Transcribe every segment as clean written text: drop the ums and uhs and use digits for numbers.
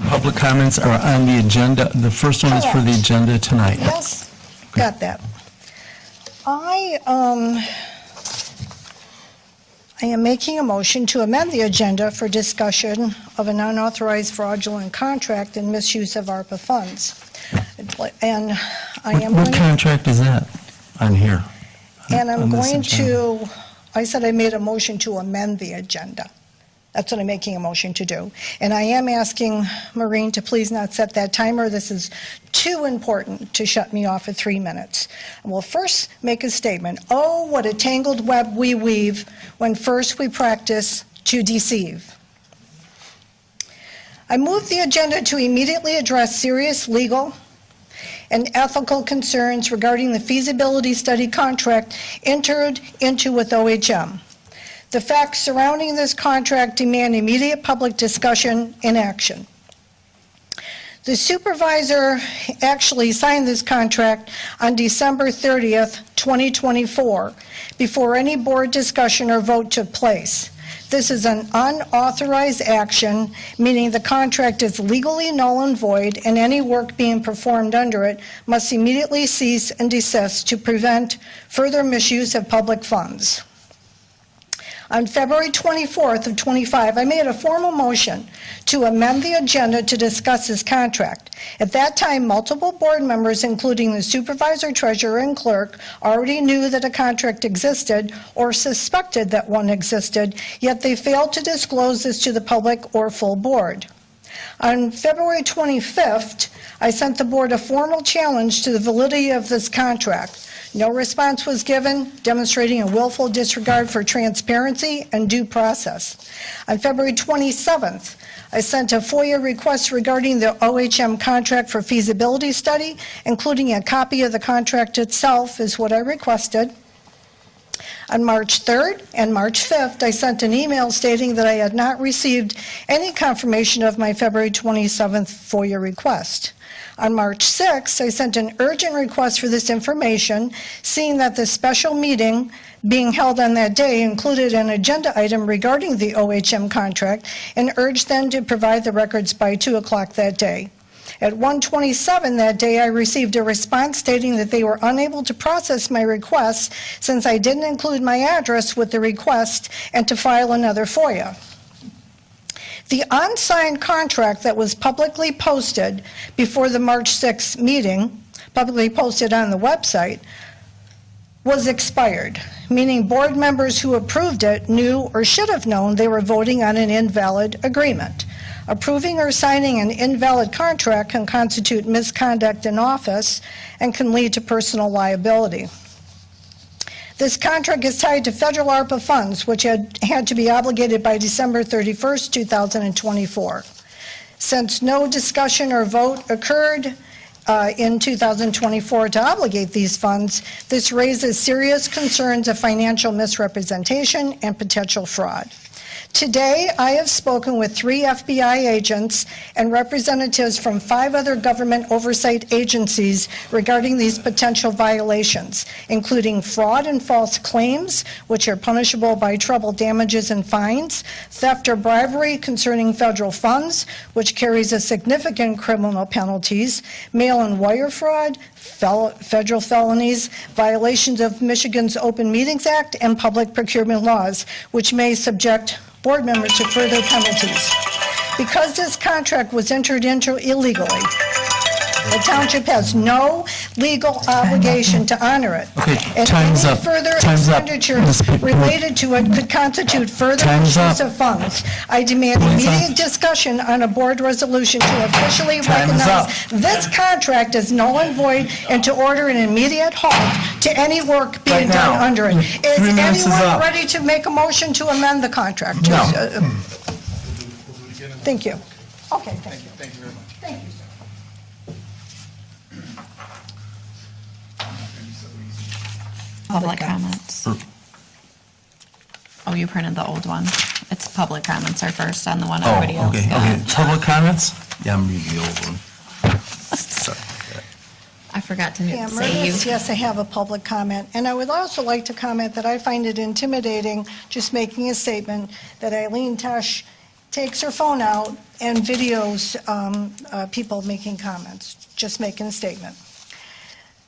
Public comments are on the agenda. The first one is for the agenda tonight. Yes, got that. I am making a motion to amend the agenda for discussion of an unauthorized fraudulent contract and misuse of ARPA funds. And I am What going, contract is that on here? and I'm on this going agenda? to, I said I made a motion to amend the agenda. That's what I'm making a motion to do. And I am asking Maureen to please not set that timer. This is too important to shut me off at 3 minutes. I will first make a statement. Oh, what a tangled web we weave when first we practice to deceive. I move the agenda to immediately address serious legal and ethical concerns regarding the feasibility study contract entered into with OHM. The facts surrounding this contract demand immediate public discussion and action. The supervisor actually signed this contract on December 30th, 2024, before any board discussion or vote took place. This is an unauthorized action, meaning the contract is legally null and void, and any work being performed under it must immediately cease and desist to prevent further misuse of public funds. On February 24th of 25, I made a formal motion to amend the agenda to discuss this contract. At that time, multiple board members, including the supervisor, treasurer, and clerk, already knew that a contract existed or suspected that one existed, yet they failed to disclose this to the public or full board. On February 25th, I sent the board a formal challenge to the validity of this contract. No response was given, demonstrating a willful disregard for transparency and due process. On February 27th, I sent a FOIA request regarding the OHM contract for feasibility study, including a copy of the contract itself, is what I requested. On March 3rd and March 5th, I sent an email stating that I had not received any confirmation of my February 27th FOIA request. On March 6th, I sent an urgent request for this information, seeing that the special meeting being held on that day included an agenda item regarding the OHM contract, and urged them to provide the records by 2 o'clock that day. At 1:27 that day, I received a response stating that they were unable to process my request since I didn't include my address with the request and to file another FOIA. The unsigned contract that was publicly posted before the March 6th meeting, publicly posted on the website, was expired, meaning board members who approved it knew or should have known they were voting on an invalid agreement. Approving or signing an invalid contract can constitute misconduct in office and can lead to personal liability. This contract is tied to federal ARPA funds, which had to be obligated by December 31st, 2024. Since no discussion or vote occurred in 2024 to obligate these funds, this raises serious concerns of financial misrepresentation and potential fraud. Today, I have spoken with 3 FBI agents and representatives from 5 other government oversight agencies regarding these potential violations, including fraud and false claims, which are punishable by treble damages and fines, theft or bribery concerning federal funds, which carries a significant criminal penalties, mail and wire fraud, federal felonies, violations of Michigan's Open Meetings Act, and public procurement laws, which may subject board members to further penalties. Because this contract was entered into illegally, the township has no legal obligation to honor it. Okay, And time's any up. further Time's up. expenditures related to it could constitute further Time's misuse up. of funds. I demand Time's up. immediate discussion on a board resolution to officially Time's up. recognize this contract as null and void and to order an immediate halt to any work being Right now. done under it. 3 Is minutes is anyone up. ready to make a motion to amend the contract? No. Thank you. Okay, thank you. Thank you very much. Thank you, sir. Public comments. Oh, you printed the old one. It's public comments are first on the one Oh, everybody else okay, got. okay. Public comments? Yeah, I'm reading the old one. Sorry. I forgot to Yeah, say you. yes, I have a public comment. And I would also like to comment that I find it intimidating, just making a statement, that Eileen Tesh takes her phone out and videos people making comments, just making a statement.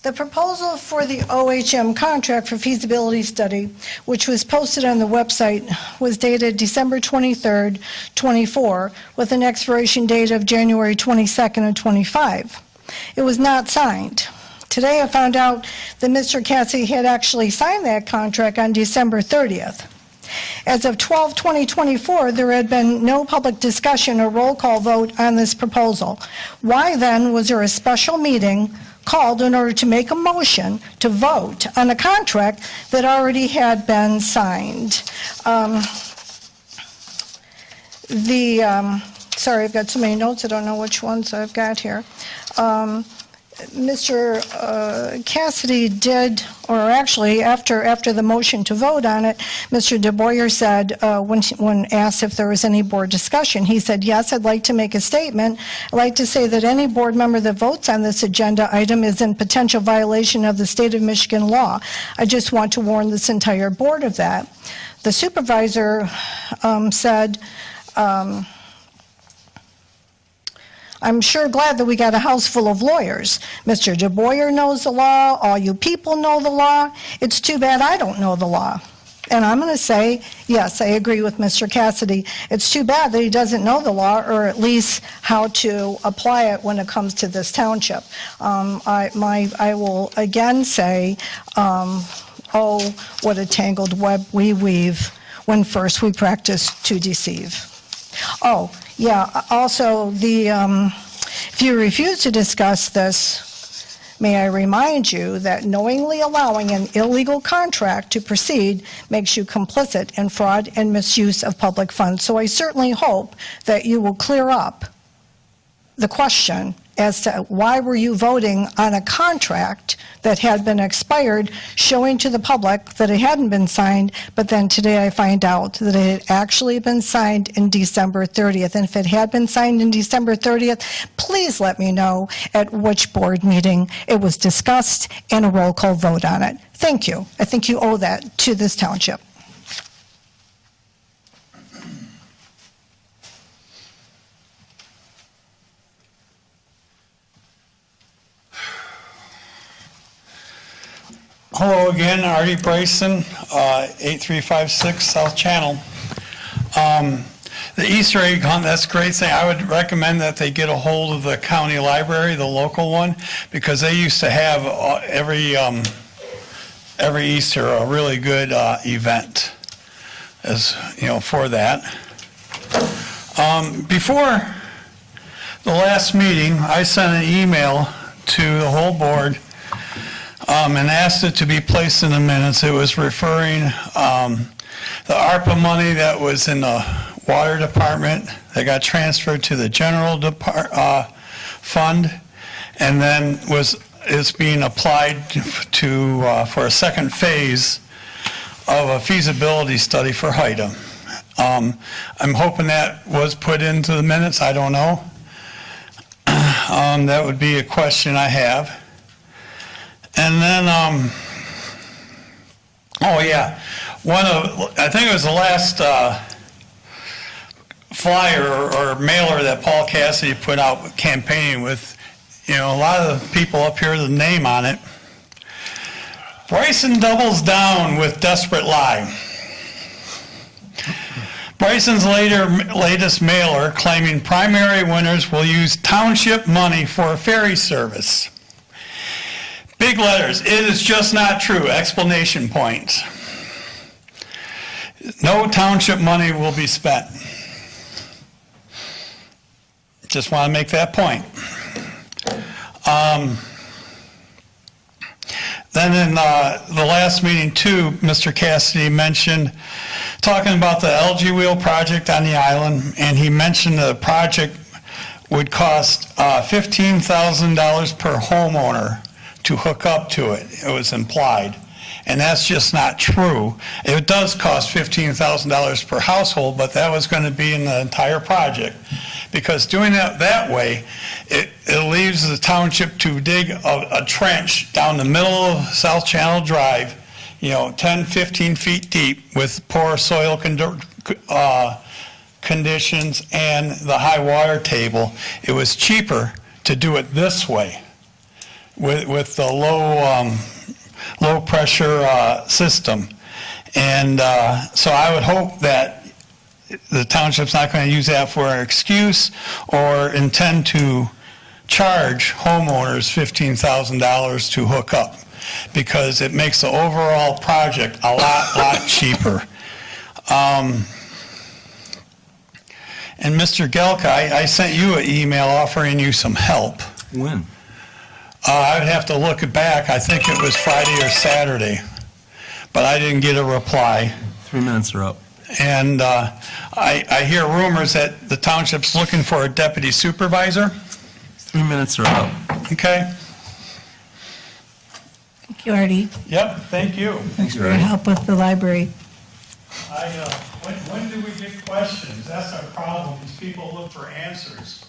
The proposal for the OHM contract for feasibility study, which was posted on the website, was dated December 23rd, 24, with an expiration date of January 22nd of 25. It was not signed. Today I found out that Mr. Cassidy had actually signed that contract on December 30th. As of 12/20/24, there had been no public discussion or roll call vote on this proposal. Why then was there a special meeting called in order to make a motion to vote on a contract that already had been signed? Sorry, I've got so many notes, I don't know which ones I've got here. Mr. Cassidy did, or actually, after the motion to vote on it, Mr. DeBoyer said, when asked if there was any board discussion, he said, yes, I'd like to make a statement. I'd like to say that any board member that votes on this agenda item is in potential violation of the state of Michigan law. I just want to warn this entire board of that. The supervisor said, I'm sure glad that we got a house full of lawyers. Mr. DeBoyer knows the law. All you people know the law. It's too bad I don't know the law. And I'm going to say, yes, I agree with Mr. Cassidy. It's too bad that he doesn't know the law, or at least how to apply it when it comes to this township. I will again say, oh, what a tangled web we weave when first we practice to deceive. Oh, yeah, also, if you refuse to discuss this, may I remind you that knowingly allowing an illegal contract to proceed makes you complicit in fraud and misuse of public funds. So I certainly hope that you will clear up the question as to why were you voting on a contract that had been expired, showing to the public that it hadn't been signed, but then today I find out that it had actually been signed in December 30th. And if it had been signed in December 30th, please let me know at which board meeting it was discussed and a roll call vote on it. Thank you. I think you owe that to this township. Hello again, Artie Bryson, 8356 South Channel. The Easter egg hunt, that's a great thing. I would recommend that they get a hold of the county library, the local one, because they used to have every Easter a really good event as you know for that. Before the last meeting, I sent an email to the whole board and asked it to be placed in the minutes. It was referring the ARPA money that was in the water department that got transferred to the general fund, and then is being applied to for a second phase of a feasibility study for HIDA. I'm hoping that was put into the minutes. I don't know. That would be a question I have. And then, oh yeah, I think it was the last flyer or mailer that Paul Cassidy put out campaigning with, you know, a lot of the people up here, the name on it. Bryson doubles down with desperate lie. Bryson's latest mailer claiming primary winners will use township money for a ferry service. Big letters, it is just not true, exclamation points. No township money will be spent. Just want to make that point. Then in the last meeting too, Mr. Cassidy mentioned talking about the LG Wheel project on the island, and he mentioned the project would cost $15,000 per homeowner to hook up to it. It was implied. And that's just not true. It does cost $15,000 per household, but that was going to be in the entire project. Because doing that way, it leaves the township to dig a trench down the middle of South Channel Drive, you know, 10, 15 feet deep with poor soil conditions and the high water table, it was cheaper to do it this way with the low pressure system. And so I would hope that the township's not going to use that for an excuse or intend to charge homeowners $15,000 to hook up, because it makes the overall project a lot cheaper. And Mr. Gelka, I sent you an email offering you some help. When? I would have to look it back. I think it was Friday or Saturday, but I didn't get a reply. 3 minutes are up. And I hear rumors that the township's looking for a deputy supervisor. 3 minutes are up. Okay? Thank you, Artie, Yep, thank you. Thanks, for your help with the library. When do we get questions? That's our problem. These people look for answers.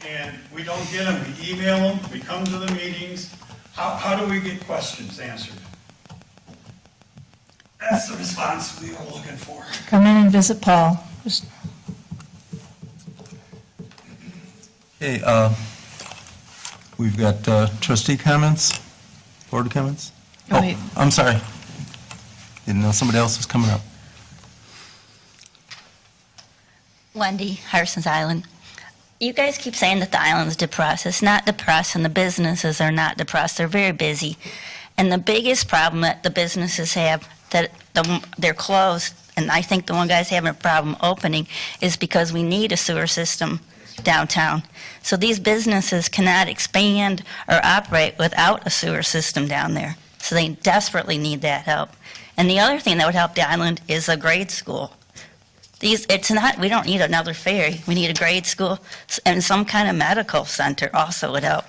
And we don't get them. We email them, we come to the meetings. How do we get questions answered? That's the response we were looking for. Come in and visit Paul. Okay, we've got trustee comments, board comments? Oh, wait. I'm sorry. Didn't know somebody else was coming up. Wendy, Harson's Island. You guys keep saying that the island's depressed. It's not depressed, and the businesses are not depressed. They're very busy. And the biggest problem that the businesses have, that they're closed, and I think the one guy's having a problem opening, is because we need a sewer system downtown. So these businesses cannot expand or operate without a sewer system down there. So they desperately need that help. And the other thing that would help the island is a grade school. We don't need another ferry. We need a grade school, and some kind of medical center also would help.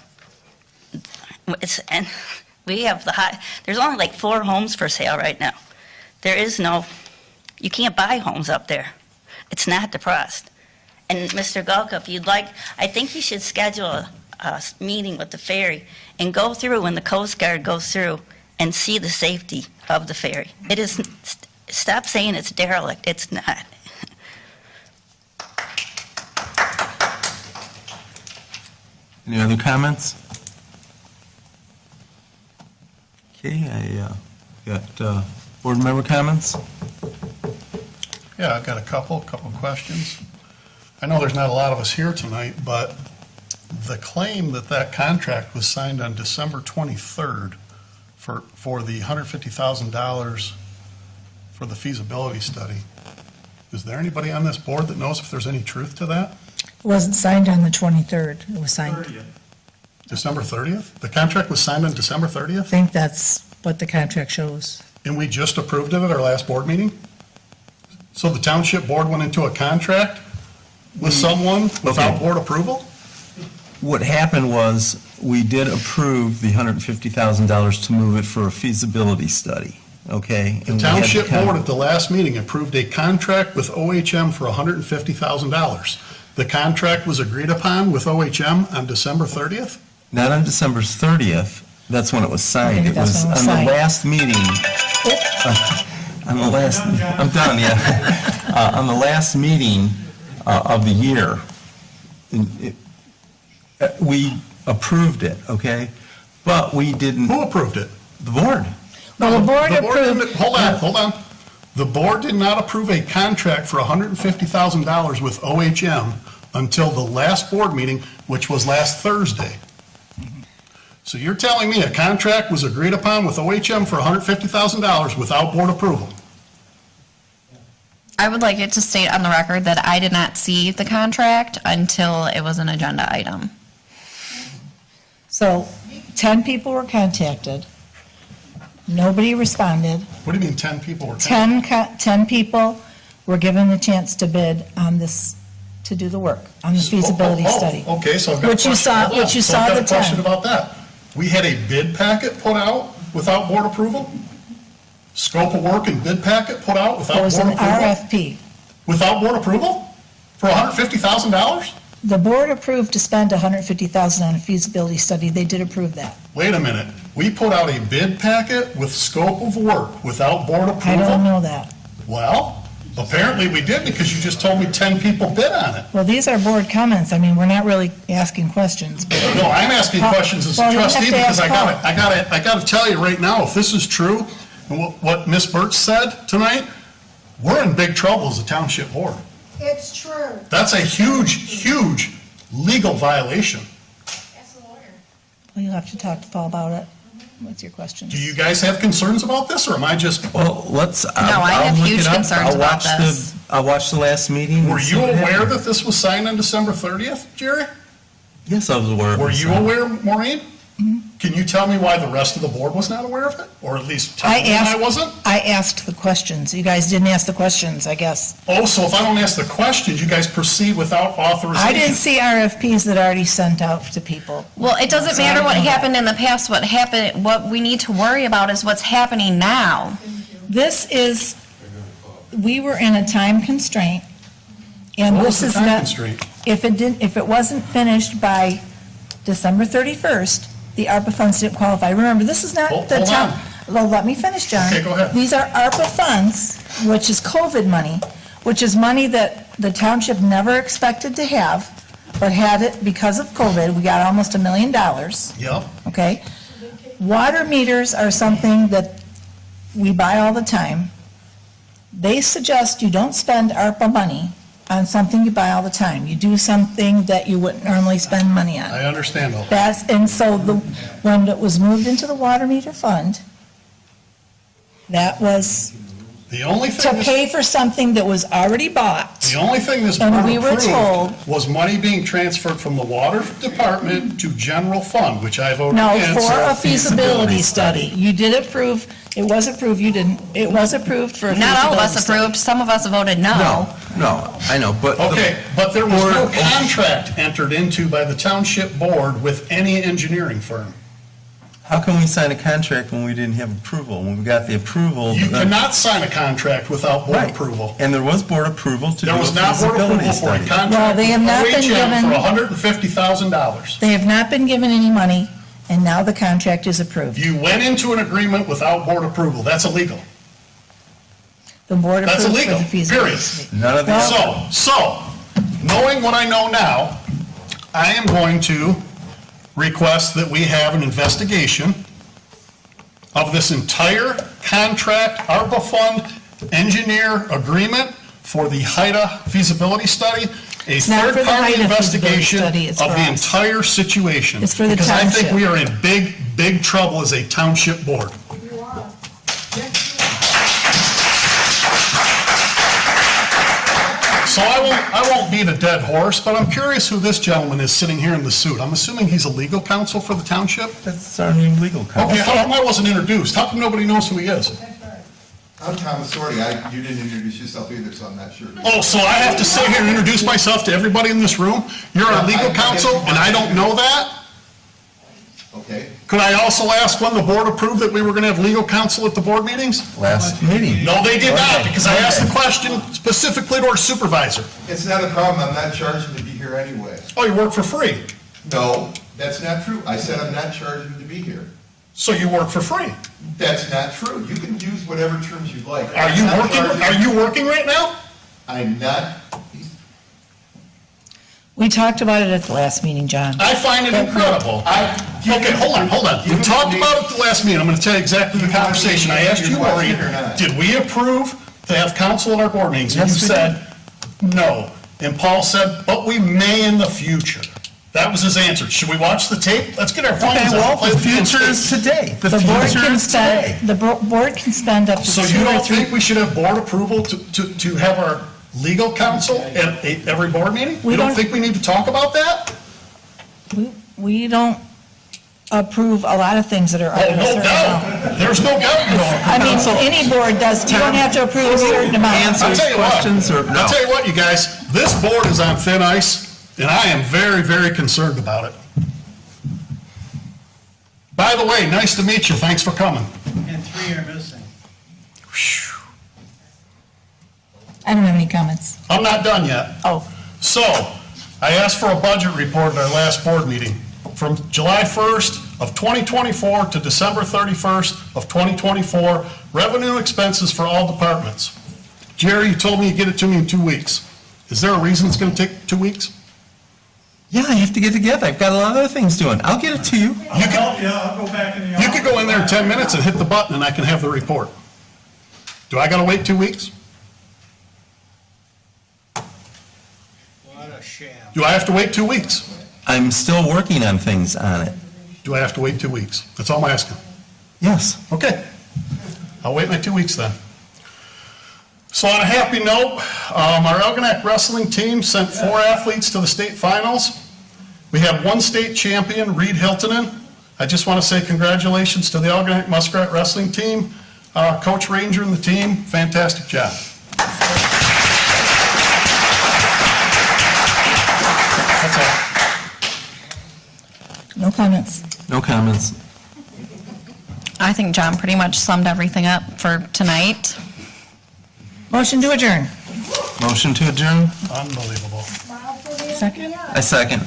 And we have there's only like 4 homes for sale right now. You can't buy homes up there. It's not depressed. And Mr. Gulka, if you'd like, I think you should schedule a meeting with the ferry and go through when the Coast Guard goes through and see the safety of the ferry. Stop saying it's derelict. It's not. Any other comments? Okay, I got board member comments. Yeah, I've got a couple questions. I know there's not a lot of us here tonight, but the claim that contract was signed on December 23rd for the $150,000 for the feasibility study, is there anybody on this board that knows if there's any truth to that? It wasn't signed on the 23rd. It was signed, December 30th? The contract was signed on December I 30th? think that's what the contract shows. And we just approved it at our last board meeting? So the township board went into a contract with someone without Okay. board approval? What happened was, we did approve the $150,000 to move it for a feasibility study, okay? The township board at the last meeting approved a contract with OHM for $150,000. The contract was agreed upon with OHM on December 30th? Not on December 30th, that's when it was signed. Okay, It that's was when it was on the signed. last meeting, I'm done, yeah. On the last meeting of the year, we approved it, okay? But we didn't, Who approved it? the board. Well, the board approved, didn't- Hold on. The board did not approve a contract for $150,000 with OHM until the last board meeting, which was last Thursday. So you're telling me a contract was agreed upon with OHM for $150,000 without board approval? I would like it to state on the record that I did not see the contract until it was an agenda item. so 10 people were contacted. Nobody responded. What do you mean 10 people were? 10 people were given the chance to bid on this, to do the work, on the feasibility study. Okay, so I've got a Which you question. saw- Hold on. which you So saw I've got the a question 10. about that. We had a bid packet put out without board approval? Scope of work and bid packet put out It without was board an approval? RFP. Without board approval? For $150,000? The board approved to spend $150,000 on a feasibility study. They did approve that. Wait a minute. We put out a bid packet with scope of work without board I approval? don't know that. Well, Apparently we did, because you just told me 10 people bid on it. Well, these are board comments. I mean, we're not really asking questions. No, I'm asking questions as a Well, you have trustee, to because ask I gotta tell you right now, if this is true, and what Ms. Birch said tonight, we're in big trouble as a township board. It's true. That's a huge legal violation. Well, you'll have to talk to Paul about it. What's your questions? Do you guys have concerns about this, or am I just, Well, let's. I have huge concerns about this. I'll watch the last meeting. were and see you what aware happened. that this was signed on December 30th, Jerry? Yes, I was aware of it. Were you aware, Maureen? Can you tell me why the rest of the board was not aware of it? Or at least tell me why I wasn't? I asked the questions. You guys didn't ask the questions, I guess. Oh, so if I don't ask the questions, you guys proceed without authorization? I didn't see RFPs that already sent out to people. Well, it doesn't matter what happened in the past, what we need to worry about is what's happening now. This is, we were in a time constraint, and What was this the is time not. constraint? If it wasn't finished by December 31st, the ARPA funds didn't qualify. Remember, this is not the Hold town. on. Well, let me finish, John. Okay, go ahead. These are ARPA funds, which is COVID money, which is money that the township never expected to have, but had it because of COVID. We got almost $1 million, Yep. okay? Water meters are something that we buy all the time. They suggest you don't spend ARPA money on something you buy all the time. You do something that you wouldn't normally spend money on. I understand all that. And so when it was moved into the water meter fund, that was The only to thing, pay for something that was already bought. the only thing this And board we were told- approved was money being transferred from the water department to general fund, which I voted No, against. for a feasibility study. You did approve, it was approved, you didn't, it was approved for a feasibility Not all of us study. approved, some of us voted no. No, I know, but. the Okay, but there was no board- contract entered into by the township board with any engineering firm. How can we sign a contract when we didn't have approval? When we got the approval. You then- cannot sign a contract without board Right. approval. And there was board approval to do There a was not board feasibility approval for a study. contract Well, they have not with been OHM given- for $150,000. They have not been given any money, and now the contract is approved. You went into an agreement without board approval. That's illegal. The board That's approved for illegal, the feasibility period. study. None of these. So, knowing what I know now, I am going to request that we have an investigation of this entire contract, ARPA fund, engineer agreement for the HIDA feasibility study, a not for the third-party HIDA feasibility investigation study, it's of for the us. entire situation. It's for the Because I think township. we are in big trouble as a township board. So I won't beat a dead horse, but I'm curious who this gentleman is sitting here in the suit. I'm assuming he's a legal counsel for the township? That's our new legal Okay, counsel. how come I wasn't introduced? How come nobody knows who he is? I'm Thomas Sorty. You didn't introduce yourself either, so I'm not sure. Oh, so I have to sit here and introduce myself to everybody in this room? You're our legal counsel, and I don't know that? Okay? Could I also ask when the board approved that we were going to have legal counsel at the board meetings? Last meeting. No, they did not, because I asked the question specifically to our supervisor. It's not a problem. I'm not charging to be here anyway. Oh, you work for free, No, that's not true. I said I'm not charging to be here. so you work for free. That's not true. You can use whatever terms you like. Are you I'm not working, charging- are you working right now? I'm not. We talked about it at the last meeting, John. I find it incredible. Okay, hold on. You talked about it at the last meeting. I'm going to tell you exactly the conversation. I asked you, Maureen, did we approve to have counsel at our board meetings? And you Yes, we said, no. And Paul said, but we may in the future. That was his answer. Should we watch the tape? Let's get our Okay, phones well, out. Play the damn future tape. is today. The The board future can is today. spend, the board can spend up to So 2 you or don't 3. think we should have board approval to have our legal counsel at every board meeting? We You don't don't- think we need to talk about that? We don't approve a lot of things that are Oh, under a no certain amount. doubt. There's no doubt you don't. I mean, any board does, you don't have to approve a certain amount. I'll tell you what, questions or- no. I'll tell you what, you guys, this board is on thin ice, and I am very concerned about it. By the way, nice to meet you, thanks for coming. And 3 are missing. I don't have any comments. I'm not done yet. Oh, So, I asked for a budget report at our last board meeting. From July 1st of 2024 to December 31st of 2024, revenue expenses for all departments. Jerry, you told me you'd get it to me in 2 weeks. Is there a reason it's going to take 2 weeks? Yeah, I have to get together. I've got a lot of other things doing. I'll get it to you. I'll help you, I'll go back in the office. You could go in there in 10 minutes and hit the button and I can have the report. Do I got to wait 2 weeks? What a sham. Do I have to wait 2 weeks? I'm still working on things on it. Do I have to wait 2 weeks? That's all I'm asking. Yes. Okay. I'll wait my 2 weeks then. So on a happy note, our Elginak wrestling team sent 4 athletes to the state finals. We have 1 state champion, Reed Hiltonen. I just want to say congratulations to the Elginak Muskrat wrestling team. Coach Ranger and the team, fantastic job. That's all. No comments. No comments. I think John pretty much summed everything up for tonight. Motion to adjourn. Motion to adjourn? Unbelievable. Second? I second.